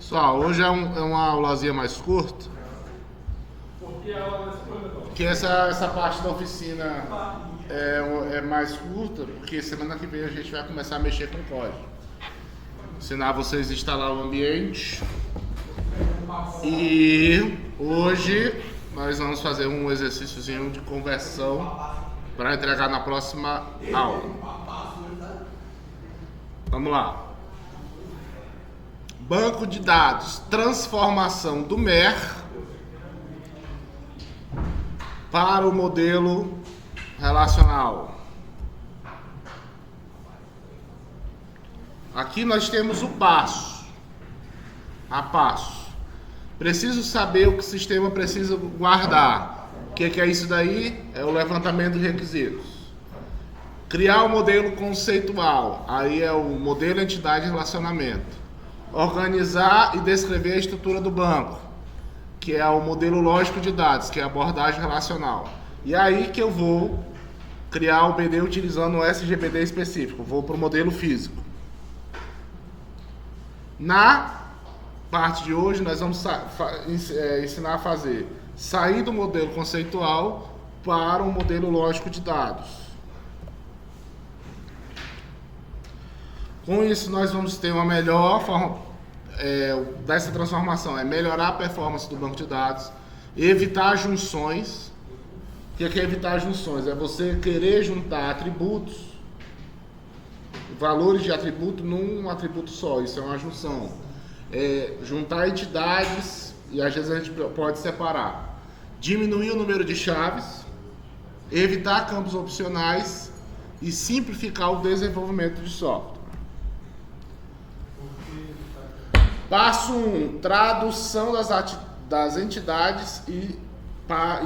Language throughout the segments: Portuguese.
Pessoal, hoje é uma aulazinha mais curta. Por que a aula mais curta? Porque essa parte da oficina é mais curta, porque semana que vem a gente vai começar a mexer com código. Ensinar vocês a instalar o ambiente. E hoje nós vamos fazer um exercíciozinho de conversão para entregar na próxima aula. Vamos lá. Banco de dados, transformação do MER para o modelo relacional. Aqui nós temos o passo a passo. Preciso saber o que o sistema precisa guardar. O que é isso daí? É o levantamento de requisitos. Criar o modelo conceitual. Aí é o modelo, entidade e relacionamento. Organizar e descrever a estrutura do banco, que é o modelo lógico de dados, que é a abordagem relacional. E aí que eu vou criar o BD utilizando o SGBD específico. Vou para o modelo físico. Na parte de hoje, nós vamos ensinar a fazer sair do modelo conceitual para um modelo lógico de dados. Com isso, nós vamos ter uma melhor forma dessa transformação. É melhorar a performance do banco de dados, evitar junções. O que é evitar junções? É você querer juntar atributos, valores de atributo num atributo só. Isso é uma junção. Juntar entidades e às vezes a gente pode separar. Diminuir o número de chaves, evitar campos opcionais e simplificar o desenvolvimento de software. Passo 1, tradução das entidades e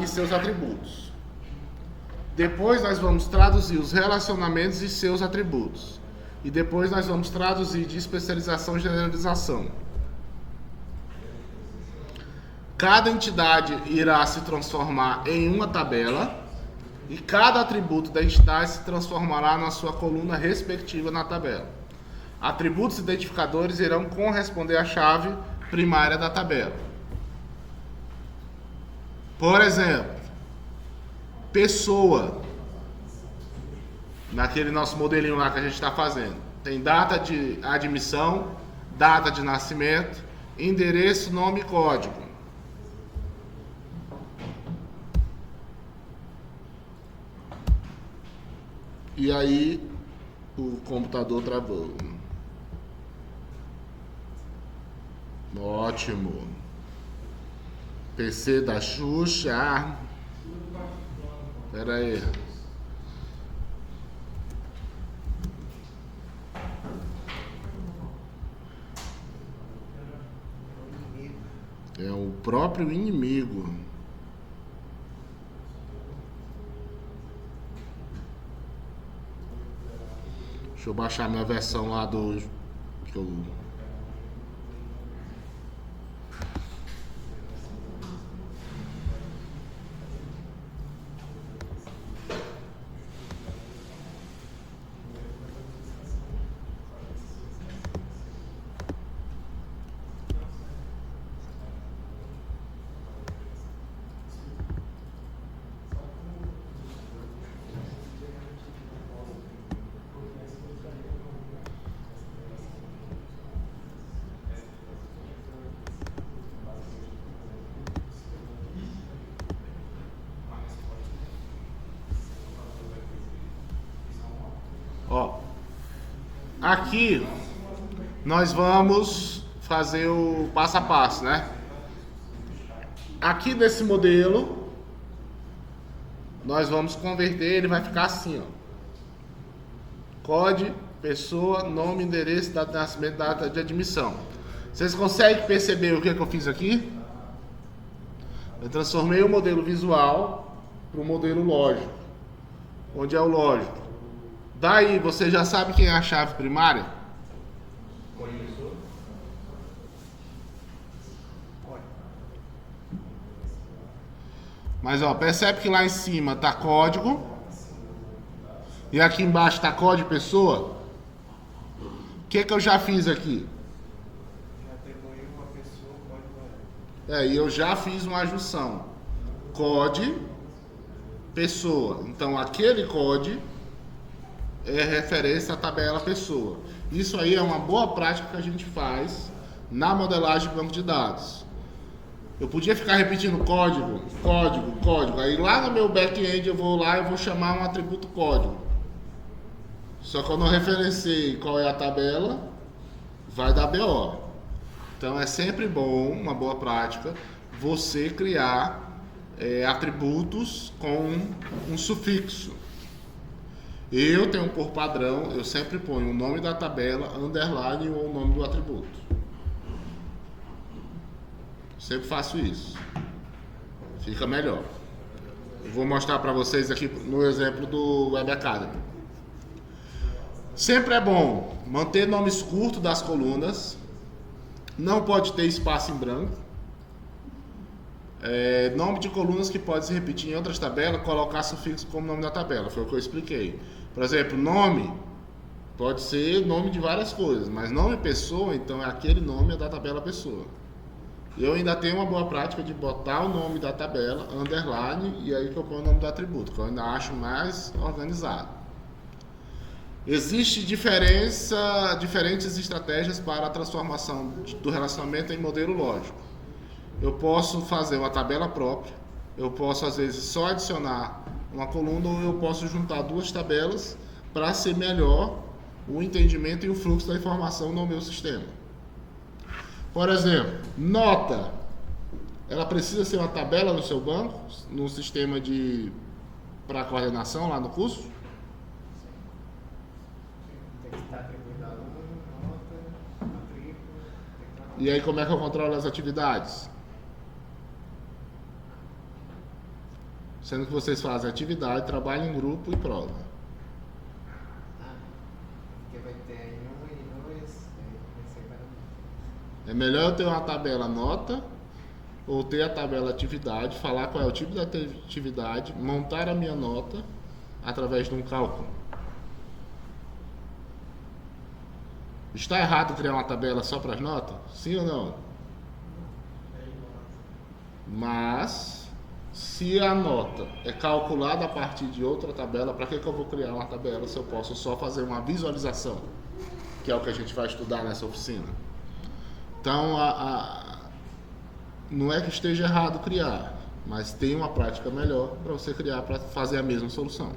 seus atributos. Depois nós vamos traduzir os relacionamentos e seus atributos. E depois nós vamos traduzir de especialização e generalização. Cada entidade irá se transformar em uma tabela e cada atributo da entidade se transformará na sua coluna respectiva na tabela. Atributos identificadores irão corresponder à chave primária da tabela. Por exemplo, pessoa. Naquele nosso modelinho lá que a gente está fazendo. Tem data de admissão, data de nascimento, endereço, nome e código. E aí o computador travou. Ótimo. PC da Xuxa. Pera aí. É o próprio inimigo. Deixa eu baixar minha versão lá do... Ó, aqui nós vamos fazer o passo a passo, né? Aqui desse modelo nós vamos converter, ele vai ficar assim, ó. Código, pessoa, nome, endereço, data de nascimento, data de admissão. Vocês conseguem perceber o que eu fiz aqui? Eu transformei o modelo visual para o modelo lógico. Onde é o lógico? Daí, você já sabe quem é a chave primária? Conheço. Mas, ó, percebe que lá em cima tá código. E aqui embaixo tá código pessoa. O que eu já fiz aqui? E eu já fiz uma junção. COD, pessoa. Então, aquele COD é referência à tabela pessoa. Isso aí é uma boa prática que a gente faz na modelagem de banco de dados. Eu podia ficar repetindo código, código, código. Aí lá no meu back-end eu vou lá e vou chamar um atributo código. Só que eu não referenciei qual é a tabela, vai dar BO. Então é sempre bom, uma boa prática, você criar atributos com um sufixo. Eu tenho por padrão, eu sempre ponho o nome da tabela, underline ou o nome do atributo. Sempre faço isso. Fica melhor. Eu vou mostrar para vocês aqui no exemplo do Web Academy. Sempre é bom manter nomes curtos das colunas. Não pode ter espaço em branco. Nome de colunas que pode se repetir em outras tabelas, colocar sufixo como nome da tabela. Foi o que eu expliquei. Por exemplo, nome pode ser nome de várias coisas, mas nome pessoa, então é aquele nome da tabela pessoa. Eu ainda tenho uma boa prática de botar o nome da tabela, underline, e aí que eu ponho o nome do atributo, que eu ainda acho mais organizado. Existem diferentes estratégias para a transformação do relacionamento em modelo lógico. Eu posso fazer uma tabela própria, eu posso às vezes só adicionar uma coluna, ou eu posso juntar duas tabelas para ser melhor o entendimento e o fluxo da informação no meu sistema. Por exemplo, nota, ela precisa ser uma tabela no seu banco, no sistema para coordenação lá no curso? Tem que estar atribuída a aluno, nota, matrícula. E aí como é que eu controlo as atividades? Sendo que vocês fazem atividade, trabalho em grupo e prova. Porque vai ter aí 1 e 2, vai ser para... É melhor eu ter uma tabela nota ou ter a tabela atividade, falar qual é o tipo da atividade, montar a minha nota através de um cálculo. Está errado criar uma tabela só para as notas? Sim ou não? Mas se a nota é calculada a partir de outra tabela, para que eu vou criar uma tabela se eu posso só fazer uma visualização, que é o que a gente vai estudar nessa oficina? Então, não é que esteja errado criar, mas tem uma prática melhor para você criar para fazer a mesma solução.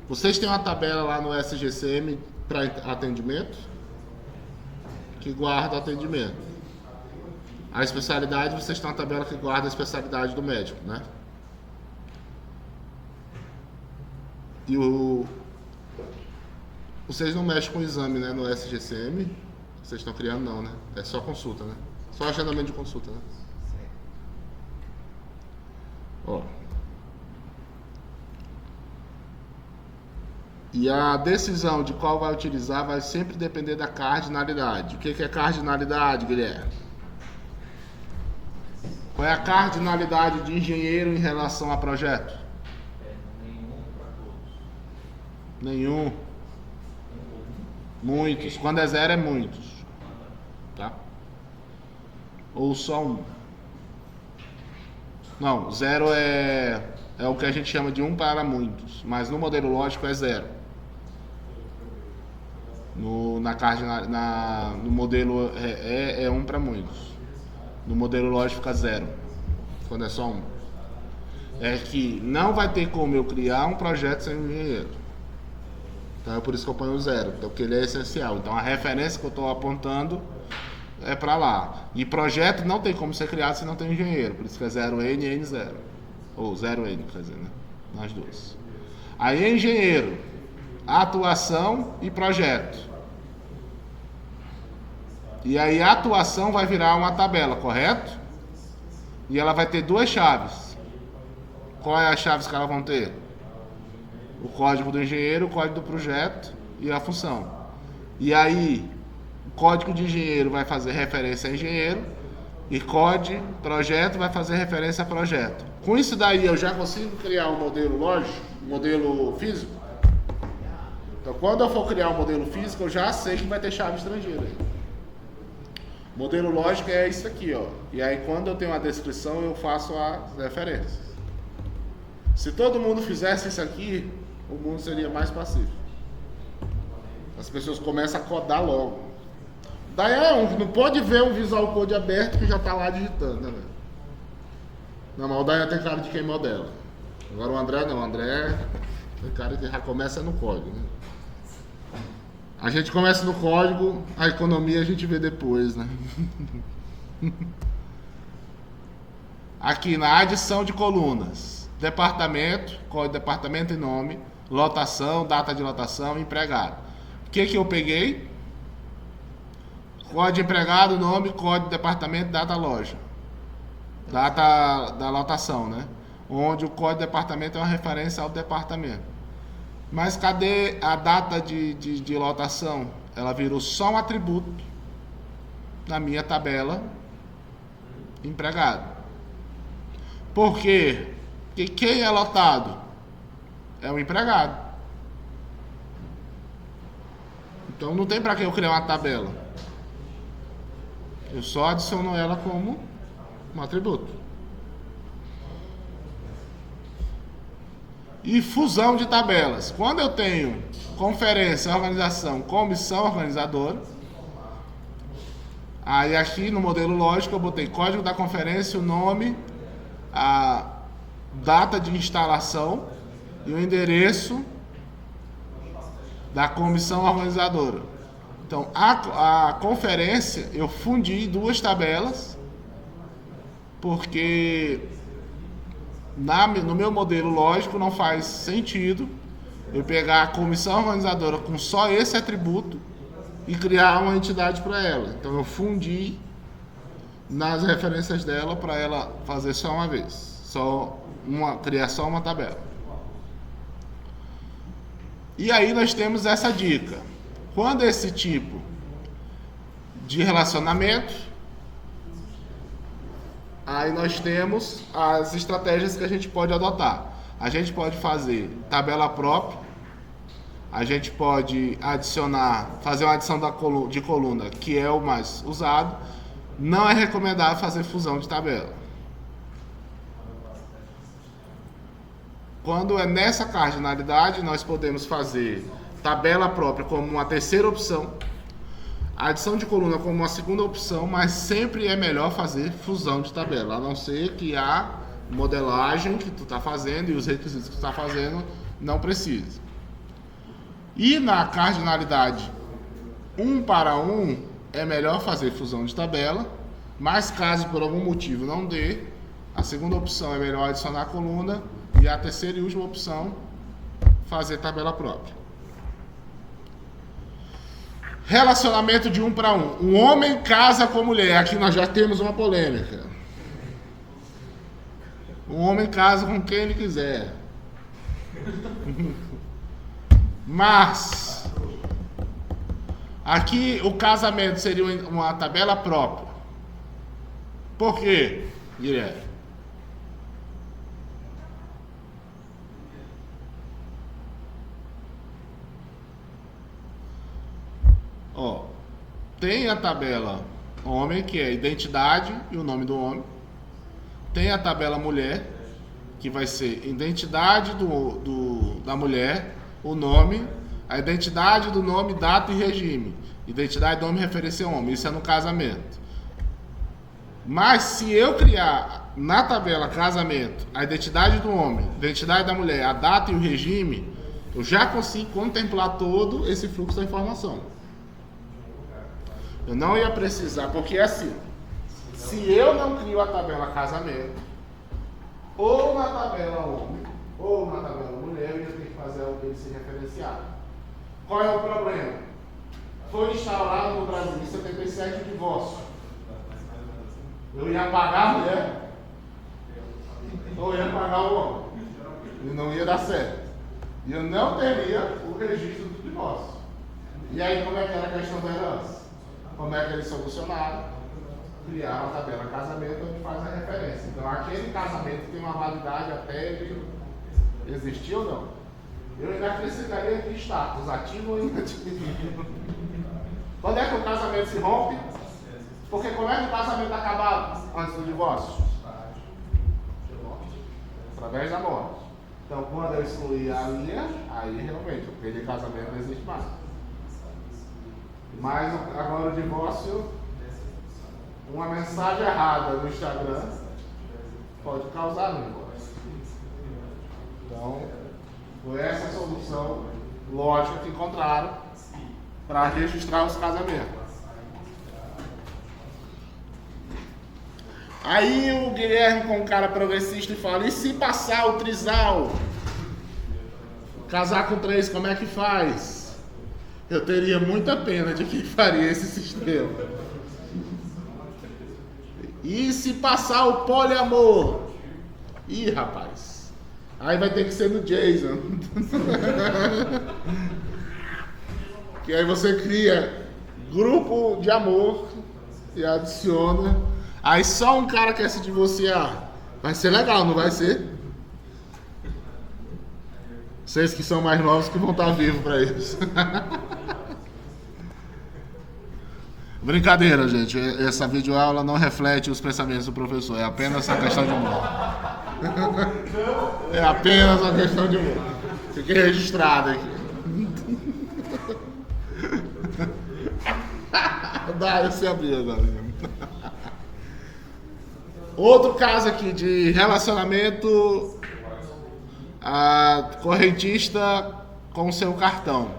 Vocês têm uma tabela lá no SGCM para atendimento, que guarda atendimento. A especialidade, vocês têm uma tabela que guarda a especialidade do médico, né? E vocês não mexem com o exame, né, no SGCM? Vocês estão criando não, né? É só consulta, né? Só agendamento de consulta, né? Ó. E a decisão de qual vai utilizar vai sempre depender da cardinalidade. O que é cardinalidade, Guilherme? Qual é a cardinalidade de engenheiro em relação a projeto? Nenhum para todos. Nenhum. Muitos. Quando é zero é muitos. Tá? Ou só um. Não, zero é o que a gente chama de um para muitos. Mas no modelo lógico é zero. No modelo é um para muitos. No modelo lógico fica zero, quando é só um. É que não vai ter como eu criar um projeto sem um engenheiro. Então é por isso que eu ponho zero, porque ele é essencial. Então a referência que eu estou apontando é para lá. E projeto não tem como ser criado se não tem engenheiro, por isso que é 0N e N0. Ou 0N, quer dizer, né? Nas duas. Aí engenheiro, atuação e projeto. E aí a atuação vai virar uma tabela, correto? E ela vai ter duas chaves. Qual é as chaves que elas vão ter? O código do engenheiro, o código do projeto e a função. E aí, o código de engenheiro vai fazer referência a engenheiro e código projeto vai fazer referência a projeto. Com isso daí eu já consigo criar um modelo lógico, um modelo físico. Então quando eu for criar um modelo físico, eu já sei que vai ter chave estrangeira aí. Modelo lógico é isso aqui, ó. E aí quando eu tenho uma descrição, eu faço as referências. Se todo mundo fizesse isso aqui, o mundo seria mais pacífico. As pessoas começam a codar logo. Daí não pode ver um Visual Code aberto que já tá lá digitando, né, velho? Não, mas o Dayan tem cara de quem modela. Agora o André não, o André tem cara que já começa no código, né? A gente começa no código, a economia a gente vê depois, né? Aqui na adição de colunas, departamento, código de departamento e nome, lotação, data de lotação, empregado. O que eu peguei? Código de empregado, nome, código de departamento, data loja. Data da lotação, né? Onde o código de departamento é uma referência ao departamento. Mas cadê a data de lotação? Ela virou só um atributo na minha tabela empregado. Por quê? Porque quem é lotado é o empregado. Então não tem para que eu criar uma tabela. Eu só adiciono ela como um atributo. E fusão de tabelas. Quando eu tenho conferência, organização, comissão organizadora, aí aqui no modelo lógico eu botei código da conferência, o nome, a data de instalação e o endereço da comissão organizadora. Então a conferência eu fundi duas tabelas, porque no meu modelo lógico não faz sentido eu pegar a comissão organizadora com só esse atributo e criar uma entidade para ela. Então eu fundi nas referências dela para ela fazer só uma vez, criar só uma tabela. E aí nós temos essa dica. Quando esse tipo de relacionamento, aí nós temos as estratégias que a gente pode adotar. A gente pode fazer tabela própria, a gente pode fazer uma adição de coluna, que é o mais usado. Não é recomendável fazer fusão de tabela. Quando é nessa cardinalidade, nós podemos fazer tabela própria como uma terceira opção, a adição de coluna como uma segunda opção, mas sempre é melhor fazer fusão de tabela, a não ser que a modelagem que tu está fazendo e os requisitos que tu está fazendo não precise. E na cardinalidade 1 para 1, é melhor fazer fusão de tabela, mas caso por algum motivo não dê, a segunda opção é melhor adicionar coluna e a terceira e última opção, fazer tabela própria. Relacionamento de 1 para 1. Um homem casa com a mulher. Aqui nós já temos uma polêmica. Um homem casa com quem ele quiser. Mas aqui o casamento seria uma tabela própria. Por quê, Guilherme? Ó, tem a tabela homem, que é a identidade e o nome do homem. Tem a tabela mulher, que vai ser identidade da mulher, o nome, a identidade do nome, data e regime. Identidade do homem referência ao homem, isso é no casamento. Mas se eu criar na tabela casamento a identidade do homem, identidade da mulher, a data e o regime, eu já consigo contemplar todo esse fluxo da informação. Eu não ia precisar, porque é assim, se eu não crio a tabela casamento, ou na tabela homem, ou na tabela mulher, eu ia ter que fazer alguém se referenciar. Qual é o problema? Foi instaurado no Brasil em 77 o divórcio. Eu ia pagar a mulher, ou ia pagar o homem. E não ia dar certo. E eu não teria o registro do divórcio. E aí como é que era a questão da herança? Como é que eles solucionaram? Criaram a tabela casamento, onde faz a referência. Então aquele casamento tem uma validade até ele existir ou não. Eu ainda acrescentaria aqui status, ativo ou inativo. Quando é que o casamento se rompe? Porque como é que o casamento acaba antes do divórcio? Através da morte. Então, quando eu excluir a linha, aí realmente, o período de casamento não existe mais. Mas agora o divórcio, uma mensagem errada no Instagram pode causar um divórcio. Então, foi essa a solução lógica que encontraram para registrar os casamentos. Aí o Guilherme, com um cara progressista, fala: e se passar o trisal? Casar com 3, como é que faz? Eu teria muita pena de quem faria esse sistema. E se passar o poliamor? Ih, rapaz, aí vai ter que ser no Jason. Que aí você cria grupo de amor e adiciona. Aí só um cara quer se divorciar. Vai ser legal, não vai ser? Vocês que são mais novos que vão estar vivos para isso. Brincadeira, gente. Essa videoaula não reflete os pensamentos do professor. É apenas uma questão de humor. É apenas uma questão de humor. Fiquei registrado aqui. Dá, se abriu agora. Outro caso aqui de relacionamento correntista com seu cartão.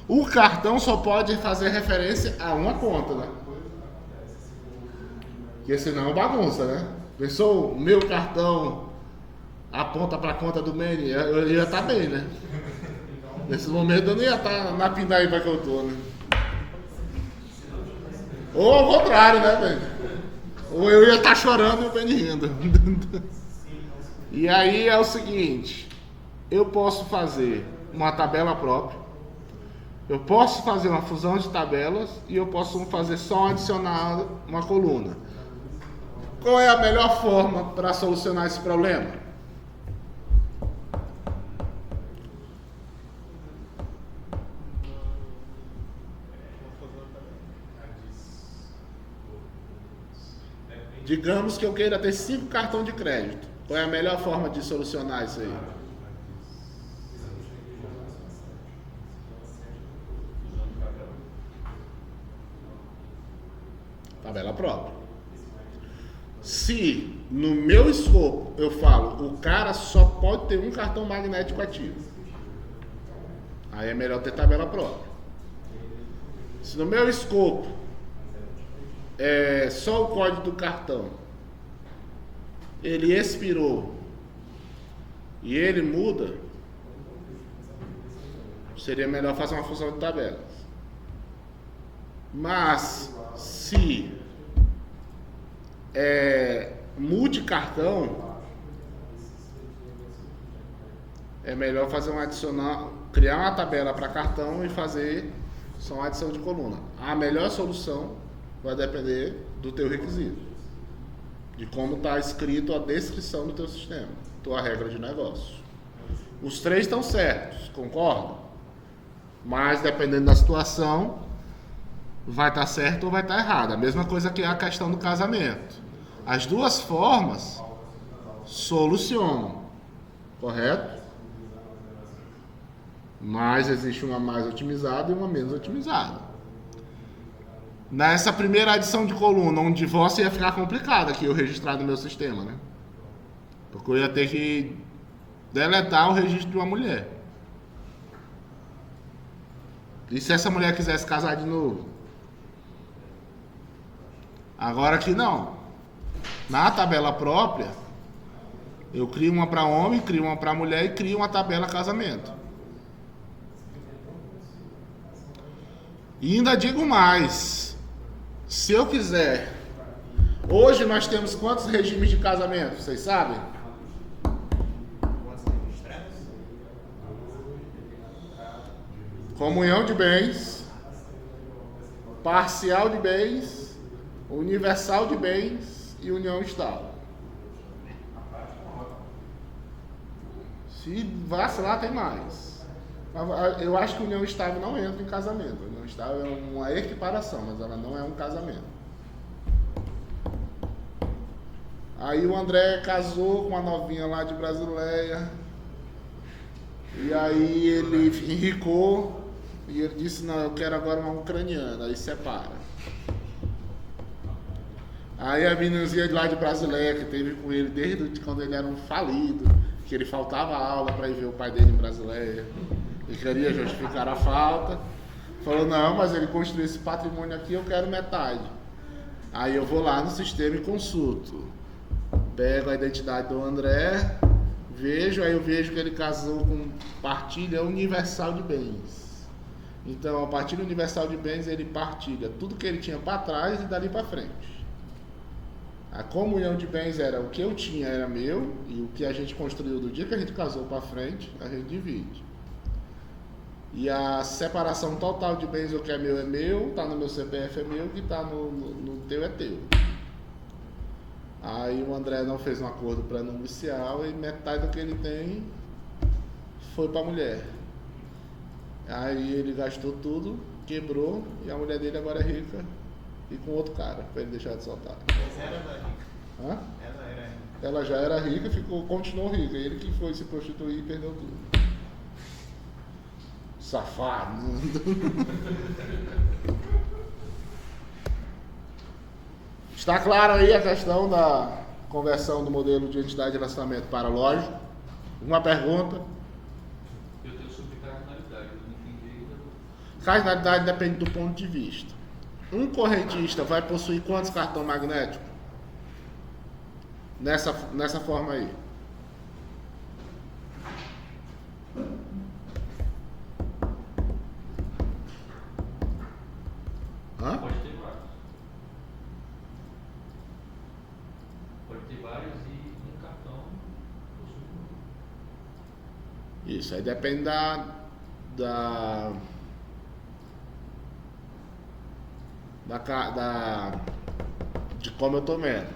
O cartão só pode fazer referência a uma conta, né? Porque senão bagunça, né? Pensou, o meu cartão aponta para a conta do Manny, eu ia estar bem, né? Nesse momento eu não ia estar na pindaíba que eu tô, né? Ou ao contrário, né, velho? Ou eu ia estar chorando e o Benny rindo. E aí é o seguinte, eu posso fazer uma tabela própria, eu posso fazer uma fusão de tabelas e eu posso fazer só adicionar uma coluna. Qual é a melhor forma para solucionar esse problema? Digamos que eu queira ter 5 cartões de crédito. Qual é a melhor forma de solucionar isso aí? Tabela própria. Se no meu escopo eu falo, o cara só pode ter um cartão magnético ativo, aí é melhor ter tabela própria. Se no meu escopo só o código do cartão, ele expirou e ele muda, seria melhor fazer uma fusão de tabelas. Mas se multicartão, é melhor fazer criar uma tabela para cartão e fazer só uma adição de coluna. A melhor solução vai depender do teu requisito, de como está escrito a descrição do teu sistema, tua regra de negócio. Os 3 estão certos, concorda? Mas dependendo da situação, vai estar certo ou vai estar errado. A mesma coisa que a questão do casamento. As duas formas solucionam, correto? Mas existe uma mais otimizada e uma menos otimizada. Nessa primeira adição de coluna, um divórcio ia ficar complicado aqui eu registrar no meu sistema, né? Porque eu ia ter que deletar o registro de uma mulher. E se essa mulher quisesse casar de novo? Agora aqui não. Na tabela própria, eu crio uma para homem, crio uma para mulher e crio uma tabela casamento. E ainda digo mais. Se eu quiser, hoje nós temos quantos regimes de casamento? Vocês sabem? Comunhão de bens, parcial de bens, universal de bens e união estável. Se vacilar, tem mais. Eu acho que união estável não entra em casamento. A união estável é uma equiparação, mas ela não é um casamento. Aí o André casou com uma novinha lá de Brasileia. E aí ele enricou e ele disse, não, eu quero agora uma ucraniana, aí separa. Aí a meninazinha lá de Brasileia, que teve com ele desde quando ele era um falido, que ele faltava aula para ir ver o pai dele em Brasileia, e queria justificar a falta, falou, não, mas ele construiu esse patrimônio aqui, eu quero metade. Aí eu vou lá no sistema e consulto. Pego a identidade do André, vejo, aí eu vejo que ele casou com partilha universal de bens. Então, a partilha universal de bens, ele partilha tudo que ele tinha para trás e dali para frente. A comunhão de bens era o que eu tinha era meu e o que a gente construiu do dia que a gente casou para frente, a gente divide. E a separação total de bens, o que é meu, tá no meu CPF é meu, o que tá no teu é teu. Aí o André não fez um acordo pré-nupcial e metade do que ele tem foi para a mulher. Aí ele gastou tudo, quebrou e a mulher dele agora é rica e com outro cara, para ele deixar de soltar. Essa era da rica. Hã? Ela era rica. Ela já era rica, continuou rica. Ele que foi se prostituir e perdeu tudo. Safado. Está claro aí a questão da conversão do modelo de entidade de relacionamento para lógico? Uma pergunta? Eu tenho sobre cardinalidade, eu não entendi ainda. Cardinalidade depende do ponto de vista. Um correntista vai possuir quantos cartões magnéticos? Nessa forma aí. Hã? Pode ter vários. Pode ter vários e um cartão possui um. Isso, aí depende de como eu tô vendo,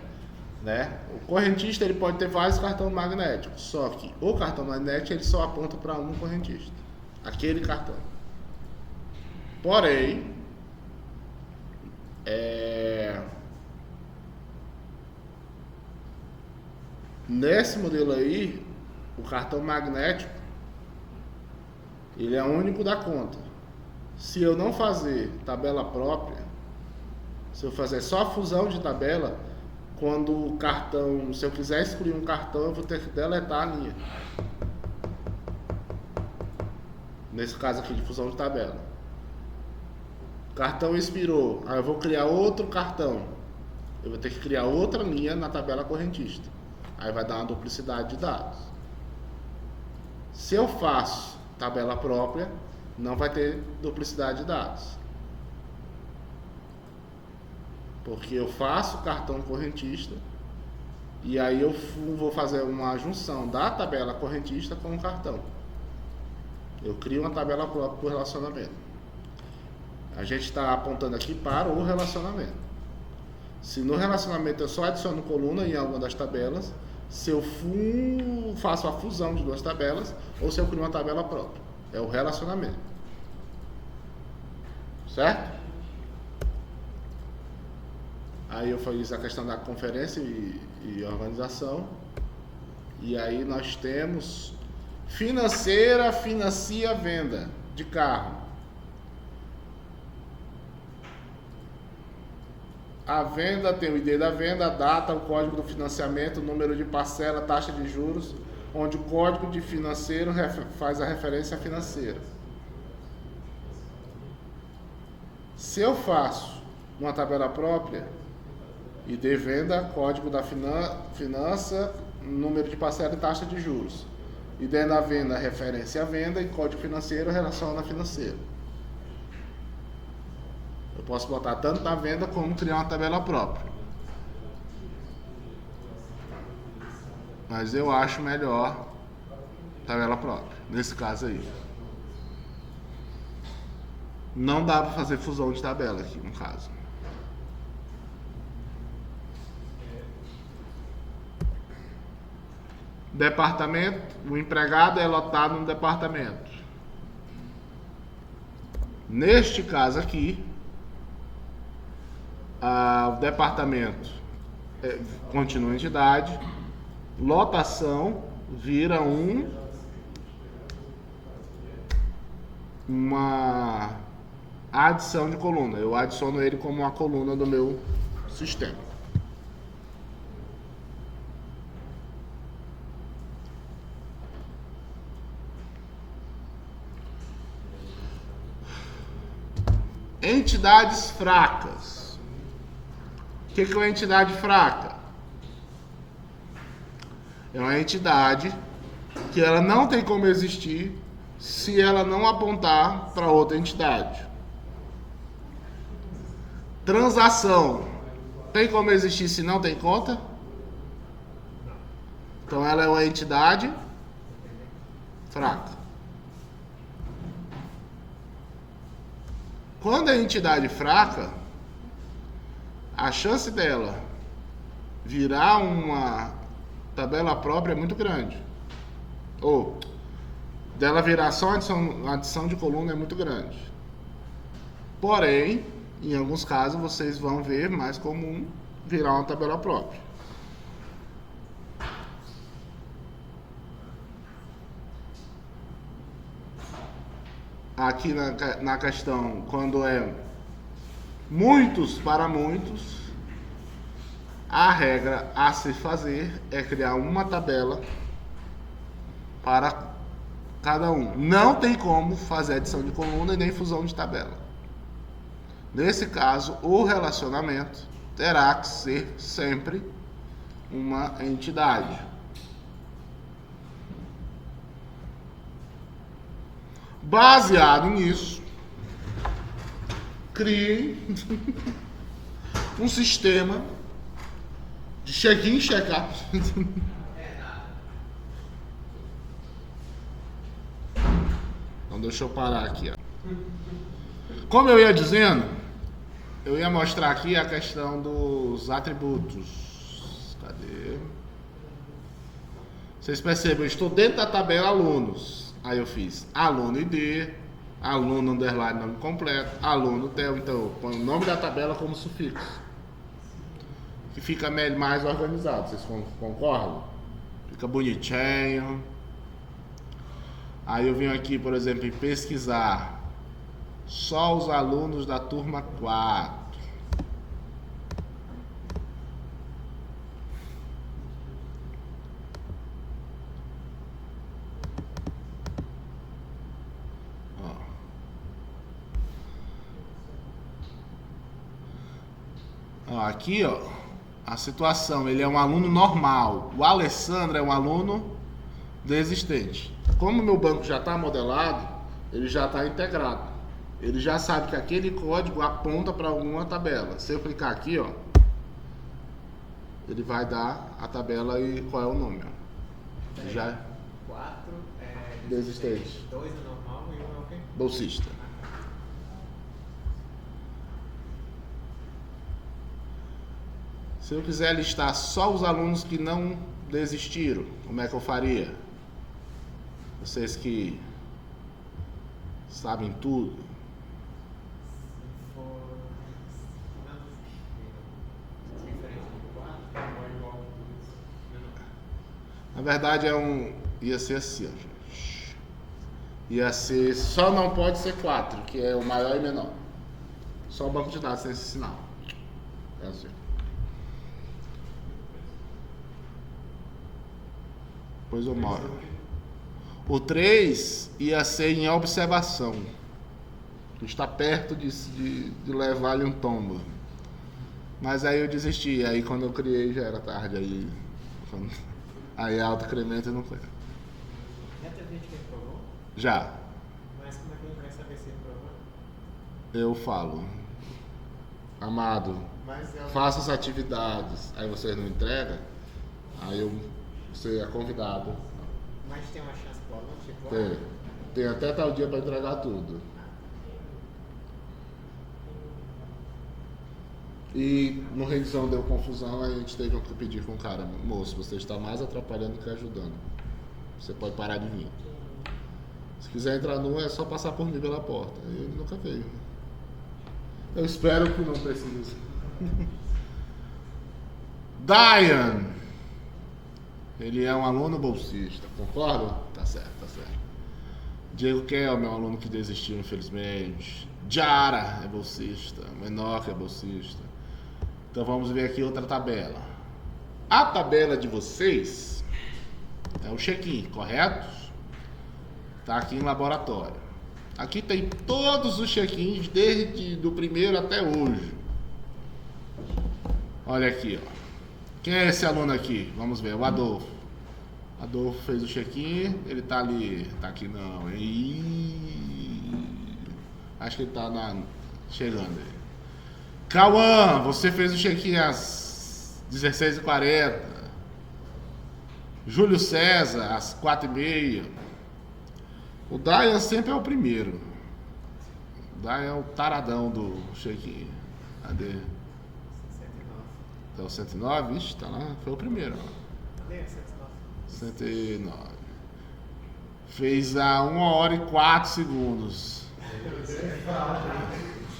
né? O correntista ele pode ter vários cartões magnéticos, só que o cartão magnético ele só aponta para um correntista, aquele cartão. Porém, nesse modelo aí, o cartão magnético ele é único da conta. Se eu não fazer tabela própria, se eu fazer só a fusão de tabela, quando o cartão, se eu quiser excluir um cartão, eu vou ter que deletar a linha. Nesse caso aqui de fusão de tabela. Cartão expirou, aí eu vou criar outro cartão. Eu vou ter que criar outra linha na tabela correntista. Aí vai dar uma duplicidade de dados. Se eu faço tabela própria, não vai ter duplicidade de dados. Porque eu faço cartão correntista e aí eu vou fazer uma junção da tabela correntista com o cartão. Eu crio uma tabela própria para o relacionamento. A gente está apontando aqui para o relacionamento. Se no relacionamento eu só adiciono coluna em alguma das tabelas, se eu faço a fusão de duas tabelas ou se eu crio uma tabela própria. É o relacionamento. Certo? Aí eu fiz a questão da conferência e organização. E aí nós temos financeira, financia a venda de carro. A venda tem o ID da venda, a data, o código do financiamento, o número de parcela, taxa de juros, onde o código de financeiro faz a referência financeira. Se eu faço uma tabela própria, ID venda, código da finança, número de parcela e taxa de juros. ID da venda, referência à venda e código financeiro, relação na financeira. Eu posso botar tanto na venda como criar uma tabela própria. Mas eu acho melhor tabela própria, nesse caso aí. Não dá para fazer fusão de tabela aqui, no caso. Departamento, o empregado é lotado no departamento. Neste caso aqui, o departamento continua entidade. Lotação vira uma adição de coluna. Eu adiciono ele como uma coluna do meu sistema. Entidades fracas. O que é uma entidade fraca? É uma entidade que ela não tem como existir se ela não apontar para outra entidade. Transação. Tem como existir se não tem conta? Então ela é uma entidade fraca. Quando é entidade fraca, a chance dela virar uma tabela própria é muito grande. Ou dela virar só uma adição de coluna é muito grande. Porém, em alguns casos vocês vão ver mais comum virar uma tabela própria. Aqui na questão, quando é muitos para muitos, a regra a se fazer é criar uma tabela para cada um. Não tem como fazer adição de coluna e nem fusão de tabela. Nesse caso, o relacionamento terá que ser sempre uma entidade. Baseado nisso, criem um sistema de check-in e check-out. Então deixa eu parar aqui. Como eu ia dizendo, eu ia mostrar aqui a questão dos atributos. Cadê? Vocês percebem, eu estou dentro da tabela alunos. Aí eu fiz aluno ID, aluno underline nome completo, aluno tel. Então eu ponho o nome da tabela como sufixo, que fica mais organizado. Vocês concordam? Fica bonitinho. Aí eu venho aqui, por exemplo, em pesquisar só os alunos da turma 4. Aqui, ó, a situação, ele é um aluno normal. O Alessandro é um aluno desistente. Como meu banco já está modelado, ele já está integrado. Ele já sabe que aquele código aponta para alguma tabela. Se eu clicar aqui, ó, ele vai dar a tabela e qual é o nome. Ó. Já 4 é desistente. 2 é normal e 1 é o quê? Bolsista. Se eu quiser listar só os alunos que não desistiram, como é que eu faria? Vocês que sabem tudo. Se for não diferente do 4, é igual Na verdade ia ser assim, ó, gente. Ia ser, só não pode ser 4, que é o maior e menor. Só o banco de dados tem esse sinal. É assim. Depois eu moro. O 3 ia ser em observação. Está perto de levar-lhe um tombo. Mas aí eu desisti. Aí quando eu criei já era tarde. Aí autocremento não foi. Já teve gente que reprovou? Já. Mas como é que ele vai saber se reprovou? Eu falo. Amado, Mas é faça as atividades. Aí vocês não entregam. Aí você é convidado. Mas tem uma chance pro aluno, tipo, Tem até tal dia para entregar tudo. E no revisão deu confusão, aí a gente teve que pedir com o cara, moço, você está mais atrapalhando que ajudando. Você pode parar de vir. Se quiser entrar no, é só passar por mim pela porta. E ele nunca veio. Eu espero que não precise. Diane. Ele é um aluno bolsista, concorda? Tá certo, tá certo. Diego Kelme é um aluno que desistiu, infelizmente. Jara é bolsista. Menor é bolsista. Então vamos ver aqui outra tabela. A tabela de vocês é o check-in, correto? Tá aqui em laboratório. Aqui tem todos os check-ins desde do primeiro até hoje. Olha aqui, ó. Quem é esse aluno aqui? Vamos ver, o Adolfo. Adolfo fez o check-in, ele tá ali. Tá aqui não. Acho que ele tá chegando aí. Cauã, você fez o check-in às 16h40. Júlio César, às 4h30. O Dayan sempre é o primeiro. O Dayan é o taradão do check-in. Cadê? 109. Tá o 109? Ixi, tá lá. Foi o primeiro. Cadê? 109. 109. Fez a 1h04.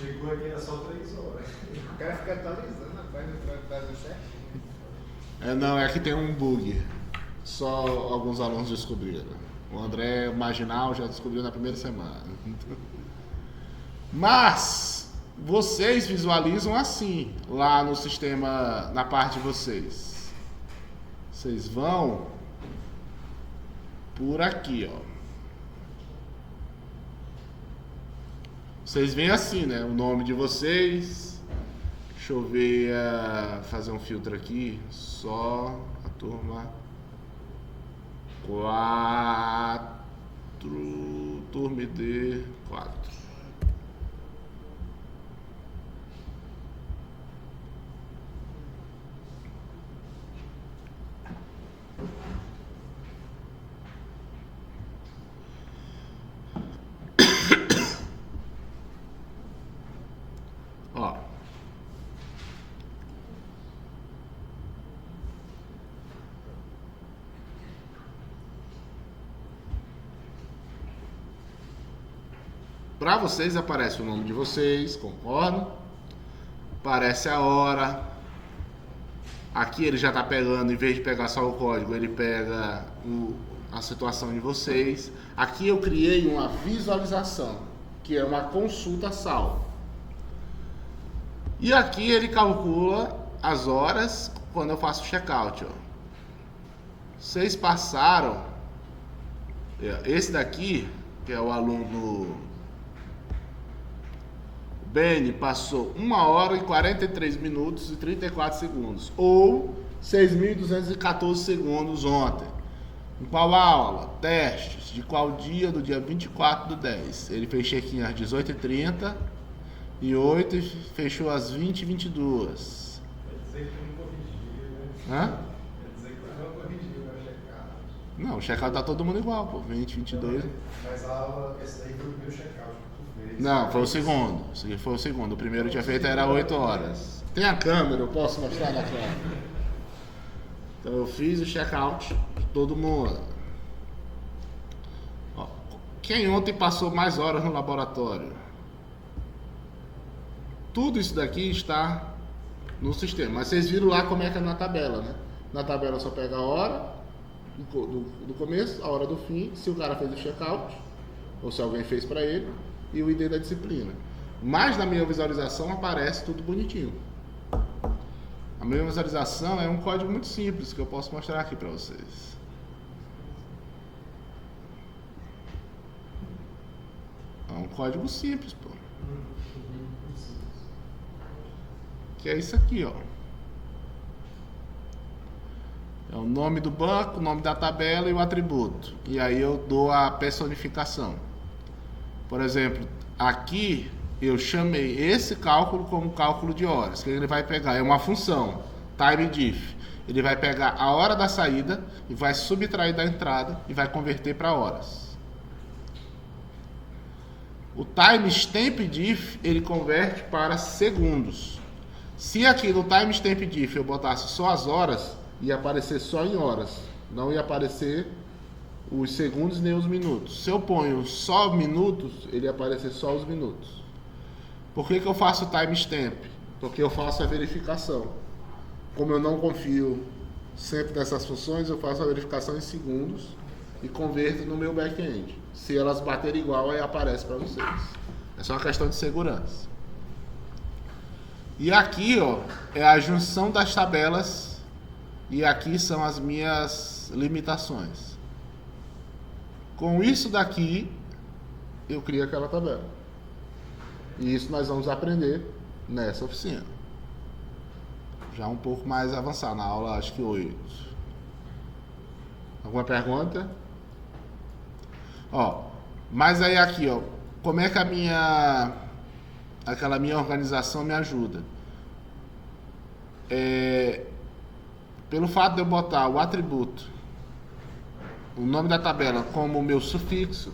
Chegou aqui a só 3 horas. O cara fica atualizando, rapaz, não faz o certo. Não, é que tem um bug. Só alguns alunos descobriram. O André Marginal já descobriu na primeira semana. Mas vocês visualizam assim, lá no sistema, na parte de vocês. Vocês vão por aqui, ó. Vocês veem assim, né? O nome de vocês. Deixa eu ver, fazer um filtro aqui. Só a turma 4, turma ID 4. Ó. Para vocês aparece o nome de vocês, concordam? Aparece a hora. Aqui ele já está pegando, em vez de pegar só o código, ele pega a situação de vocês. Aqui eu criei uma visualização, que é uma consulta salva. E aqui ele calcula as horas quando eu faço o checkout. Ó. Vocês passaram, esse daqui, que é o aluno Beni, passou 1h43 e 34 segundos, ou 6.214 segundos ontem. Em qual aula? Testes. De qual dia? Do dia 24/10. Ele fez check-in às 18h30 e 8 e fechou às 20h22. Quer dizer que não corrigiu, né? Hã? Quer dizer que não corrigiu, vai checar. Não, o check-out tá todo mundo igual, pô. 20, 22. Mas a aula, esse daí foi o meu check-out que tu fez. Não, foi o segundo. Esse aqui foi o segundo. O primeiro que tinha feito era 8 horas. Tem a câmera, eu posso mostrar na câmera. Então eu fiz o check-out de todo mundo. Ó, quem ontem passou mais horas no laboratório? Tudo isso daqui está no sistema. Mas vocês viram lá como é que é na tabela, né? Na tabela só pega a hora do começo, a hora do fim, se o cara fez o check-out, ou se alguém fez para ele, e o ID da disciplina. Mas na minha visualização aparece tudo bonitinho. A minha visualização é um código muito simples que eu posso mostrar aqui para vocês. É um código simples, pô. Que é isso aqui, ó. É o nome do banco, o nome da tabela e o atributo. E aí eu dou a personificação. Por exemplo, aqui eu chamei esse cálculo como cálculo de horas. O que ele vai pegar? É uma função, TimeDiff. Ele vai pegar a hora da saída e vai subtrair da entrada e vai converter para horas. O TimesTempDiff ele converte para segundos. Se aqui no TimesTempDiff eu botasse só as horas, ia aparecer só em horas, não ia aparecer os segundos nem os minutos. Se eu ponho só minutos, ele ia aparecer só os minutos. Por que eu faço timestamp? Porque eu faço a verificação. como eu não confio sempre nessas funções, eu faço a verificação em segundos e converto no meu back-end. Se elas baterem igual, aí aparece para vocês. É só uma questão de segurança. E aqui, ó, é a junção das tabelas e aqui são as minhas limitações. Com isso daqui, eu crio aquela tabela. E isso nós vamos aprender nessa oficina. Já um pouco mais avançado, na aula acho que 8. Alguma pergunta? Ó, mas aí aqui, ó, como é que aquela minha organização me ajuda? Pelo fato de eu botar o atributo, o nome da tabela como meu sufixo,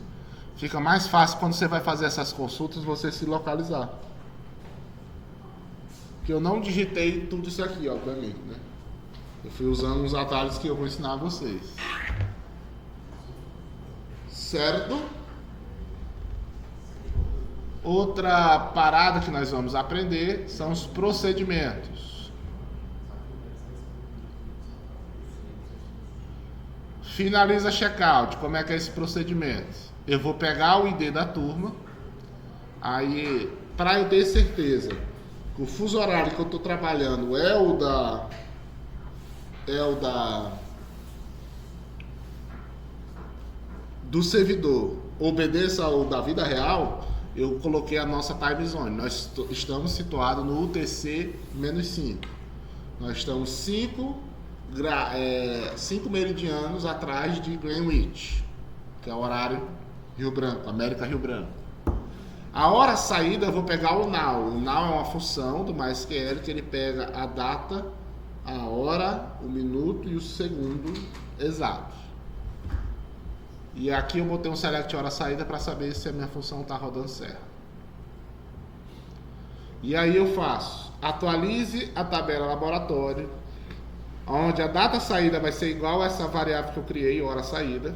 fica mais fácil quando você vai fazer essas consultas você se localizar. Porque eu não digitei tudo isso aqui, obviamente, né? Eu fui usando uns atalhos que eu vou ensinar a vocês. Certo? Outra parada que nós vamos aprender são os procedimentos. Finaliza checkout. Como é que é esse procedimento? Eu vou pegar o ID da turma, aí, para eu ter certeza que o fuso horário que eu estou trabalhando é o do servidor, obedeça ao da vida real, eu coloquei a nossa time zone. Nós estamos situados no UTC-5. Nós estamos 5 meridianos atrás de Greenwich, que é o horário Rio Branco, América Rio Branco. A hora saída eu vou pegar o now. O now é uma função do MySQL que ele pega a data, a hora, o minuto e o segundo exato. E aqui eu botei um select hora saída para saber se a minha função está rodando certo. E aí eu faço, atualize a tabela laboratório, onde a data saída vai ser igual a essa variável que eu criei, hora saída.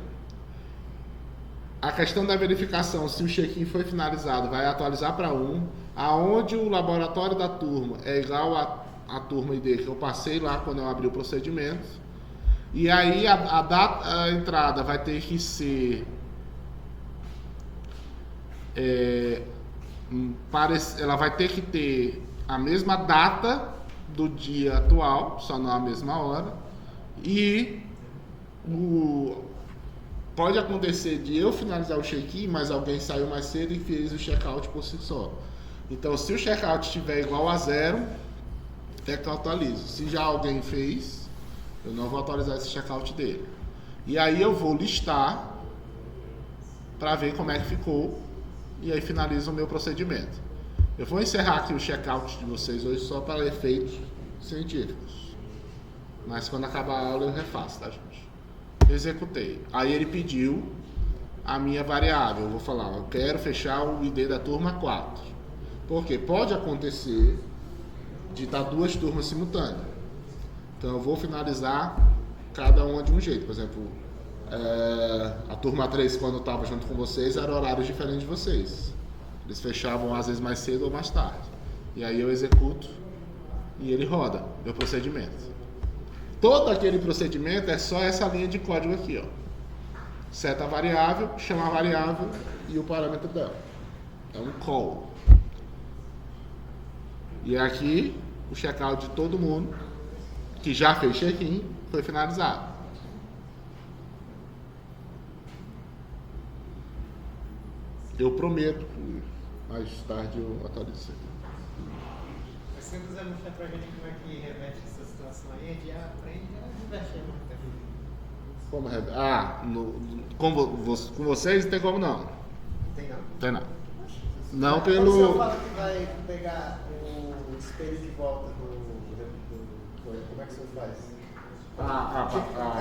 A questão da verificação, se o check-in foi finalizado, vai atualizar para 1. Aonde o laboratório da turma é igual a turma ID que eu passei lá quando eu abri o procedimento. E aí a entrada vai ter que ser... ela vai ter que ter a mesma data do dia atual, só não a mesma hora. E pode acontecer de eu finalizar o check-in, mas alguém saiu mais cedo e fez o check-out por si só. Então, se o check-out estiver igual a 0, é que eu atualizo. Se já alguém fez, eu não vou atualizar esse check-out dele. E aí eu vou listar para ver como é que ficou e aí finalizo o meu procedimento. Eu vou encerrar aqui o check-out de vocês hoje só para efeitos científicos. Mas quando acabar a aula eu refaço, tá, gente? Executei. Aí ele pediu a minha variável. Eu vou falar, eu quero fechar o ID da turma 4. Porque pode acontecer de estar 2 turmas simultâneas. Então eu vou finalizar cada uma de um jeito. Por exemplo, a turma 3, quando eu estava junto com vocês, era horários diferentes de vocês. Eles fechavam às vezes mais cedo ou mais tarde. E aí eu executo e ele roda meu procedimento. Todo aquele procedimento é só essa linha de código aqui, ó. Seta a variável, chama a variável e o parâmetro dela. É um call. E aqui o checkout de todo mundo que já fez check-in foi finalizado. Eu prometo que mais tarde eu atualizo isso aqui. Mas se você quiser mostrar pra gente como é que reverte essa situação aí, a gente já aprende a reverter muito tempo. Como com vocês não tem como não. Tem não. Tem não. Não Quando o senhor pelo... fala que vai pegar o espelho de volta do como é que o senhor faz?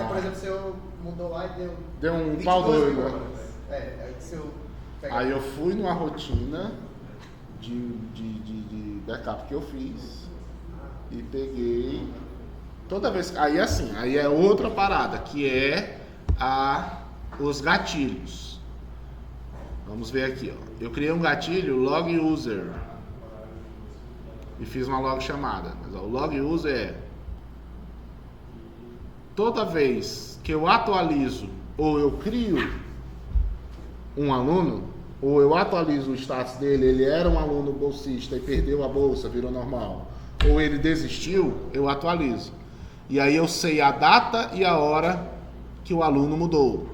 Por exemplo, o senhor mudou lá e Deu um 22 pau doido, né? horas. Aí o senhor pega... Aí eu fui numa rotina de backup que eu fiz e peguei toda vez. Aí assim, aí é outra parada que é os gatilhos. Vamos ver aqui, ó. Eu criei um gatilho log user e fiz uma log chamada. Mas ó, o log user toda vez que eu atualizo ou eu crio um aluno, ou eu atualizo o status dele, ele era um aluno bolsista e perdeu a bolsa, virou normal, ou ele desistiu, eu atualizo. E aí eu sei a data e a hora que o aluno mudou.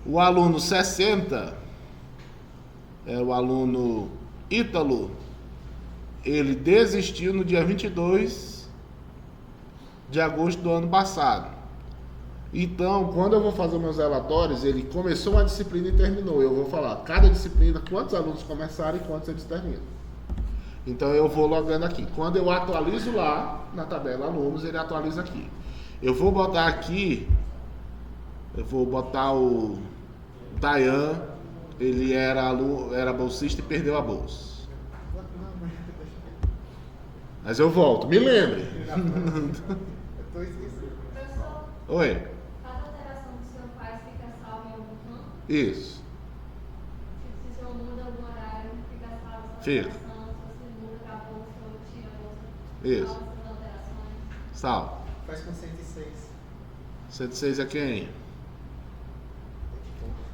O aluno 60, o aluno Ítalo, ele desistiu no dia 22 de agosto do ano passado. Então, quando eu vou fazer meus relatórios, ele começou uma disciplina e terminou. Eu vou falar, cada disciplina, quantos alunos começaram e quantos eles terminam. Então, eu vou logando aqui. Quando eu atualizo lá, na tabela alunos, ele atualiza aqui. Eu vou botar aqui, eu vou botar o Dayan, ele era bolsista e perdeu a bolsa. Mas eu volto, me lembre. Eu tô esquecendo. Professor, Oi, cada alteração que o senhor faz fica salva em algum campo? isso, Se o senhor muda algum horário, fica salva essa Fica. alteração. Se você muda a bolsa ou tira a bolsa, Isso. salva essas alterações. Sal. Faz com 106. 106 é quem?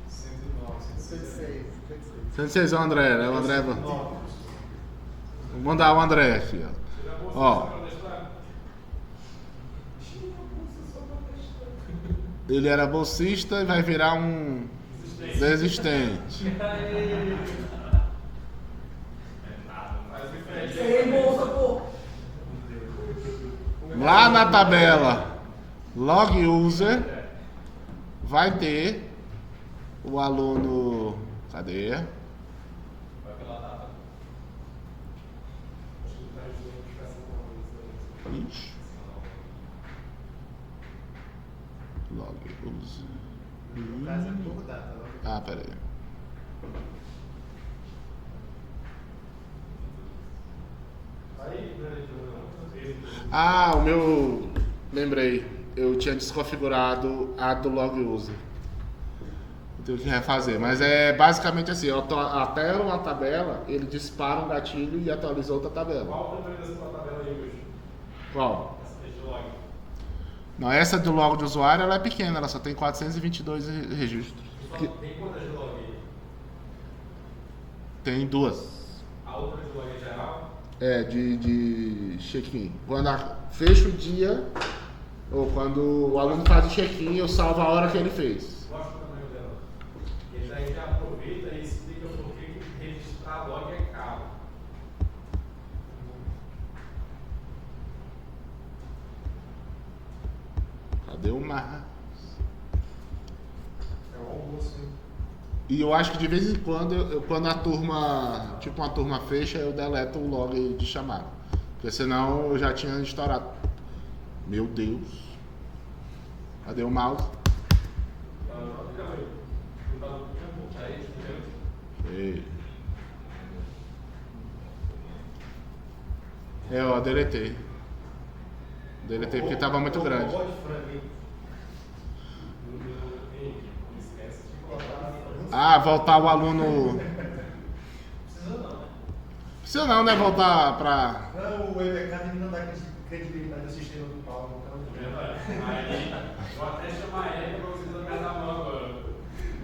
106. 106 é o André, né? O André. Vou mandar o André aqui, ó. Ó. Ele era bolsista e vai virar um desistente. Lá na tabela Log User vai ter o aluno. Cadê? Vai pela data. Ixi. Log User. No caso é por data. Ah, peraí. Ah, o meu. Lembrei. Eu tinha desconfigurado a do Log User. Tenho que refazer. Mas é basicamente assim: eu altero uma tabela, ele dispara um gatilho e atualiza outra tabela. Qual o tamanho dessa tua tabela aí hoje? Qual? Essa de log. Não, essa do log de usuário ela é pequena, ela só tem 422 registros. Tem quantas de log aí? Tem duas. A outra de log é geral? É, de check-in. Quando fecha o dia, ou quando o aluno faz o check-in, eu salvo a hora que ele fez. Gosto do tamanho dela. E daí já aproveita e explica por que registrar log é caro. Cadê o mar? É o almoço, hein? E eu acho que de vez em quando, quando a turma, tipo uma turma fecha, eu deleto o log de chamada. Porque senão eu já tinha estourado. Meu Deus. Cadê o mouse? Ei. Eu deletei. Deletei porque estava muito grande. Ah, voltar o aluno. Precisa não, né? Voltar pra. Não, o EBK não dá credibilidade ao sistema do Paulo. Aí, vou até chamar ele pra vocês tocar na mão agora.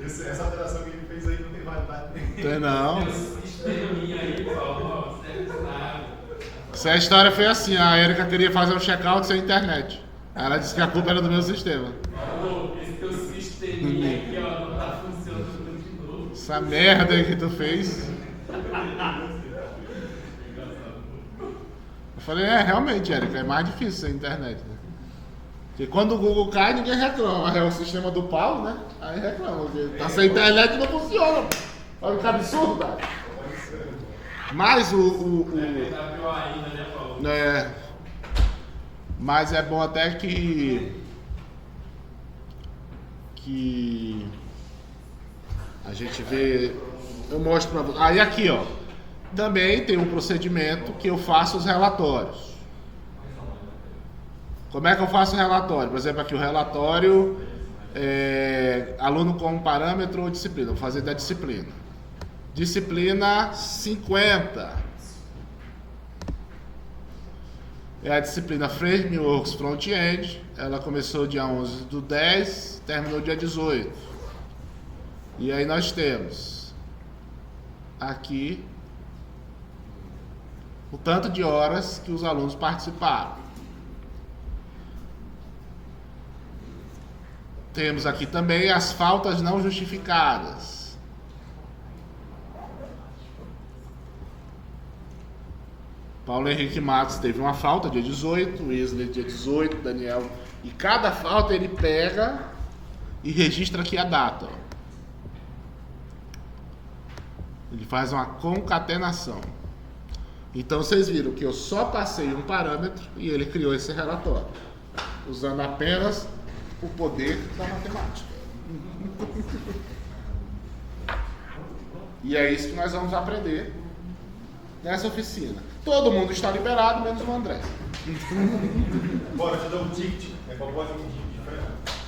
Essa alteração que ele fez aí não tem validade nenhuma. Tem não. Sisteminha aí, Paulo, serve de nada. Essa história foi assim, a Erika queria fazer um check-out sem internet. Ela disse que a culpa era do meu sistema. Paulo, esse teu sisteminha aqui, ó, não tá funcionando de novo. Essa merda aí que tu fez. Eu falei, realmente, Erika, é mais difícil sem internet, né? Porque quando o Google cai, ninguém reclama. Mas é o sistema do Paulo, né? Aí reclama, porque tá sem internet e não funciona. Olha que absurdo, cara. Mas Tá pior ainda, né, Paulo? Mas é bom até que a gente vê. Eu mostro pra você. Aí aqui, ó. Também tem um procedimento que eu faço os relatórios. Como é que eu faço o relatório? Por exemplo, aqui o relatório aluno como parâmetro ou disciplina. Vou fazer da disciplina. Disciplina 50. É a disciplina Frameworks Front-End. Ela começou dia 11/10, terminou dia 18. E aí nós temos aqui o tanto de horas que os alunos participaram. Temos aqui também as faltas não justificadas. Paulo Henrique Matos teve uma falta dia 18, Wesley dia 18, Daniel. E cada falta ele pega e registra aqui a data. Ó. Ele faz uma concatenação. Então vocês viram que eu só passei um parâmetro e ele criou esse relatório, usando apenas o poder da matemática. E é isso que nós vamos aprender nessa oficina. Todo mundo está liberado, menos o André. Bora, te dar um ticket. É propósito de diferente.